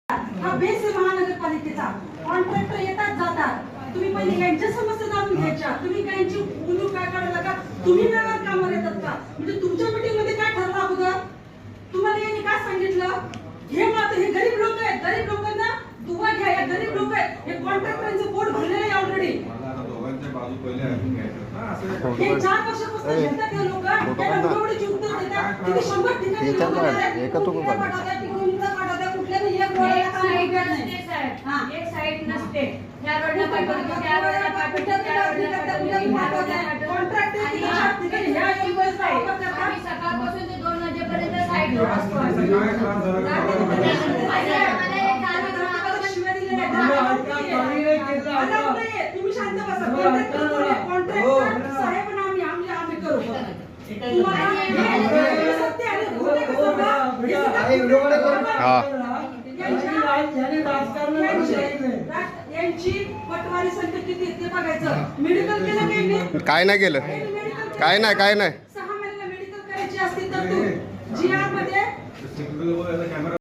हा बेस आहे महानगरपालिकेचा. कॉन्ट्रॅक्टर येतात जातात, तुम्ही पहिले यांच्या समस्या जाणून घ्यायच्या. तुम्ही त्यांची उलू काय काढायला का तुम्ही नव्यात कामावर येतात का? म्हणजे तुमच्या मीटिंग मध्ये काय ठरलं अगोदर? तुम्हाला यांनी काय सांगितलं? हे मात्र हे गरीब लोक आहेत, गरीब लोकांना दुवा घ्या. या गरीब लोक आहेत, हे कॉन्ट्रॅक्टरांचं पोट भरलेलं आहे ऑलरेडी. दोघांच्या बाजू पहिले ऐकून घ्यायचं ना. असं हे 4 वर्षापासून घेतात हे लोक. त्यांना एवढी उत्तर देतात किती 100 ठिकाणी लोक आहेत. एक साइड नसते त्या रोडला पाठवतो, त्या रोडला पाठवतो, त्या रोडला पाठवतो. कॉन्ट्रॅक्ट ठिकाणी ह्या योजनेचा वापर करतात. आम्ही सकाळपासून ते 2 वाजेपर्यंत साइडवर असतो. काय त्रास झाला? तुम्ही शांत बसा. कॉन्ट्रॅक्टर साहेब ना आम्ही करू. यांची पटवारी संख्या किती ते बघायचं. मेडिकल केलं काही काय नाही केलं, काय नाही 6 महिन्याला मेडिकल करायची असतील तर तू GR मध्ये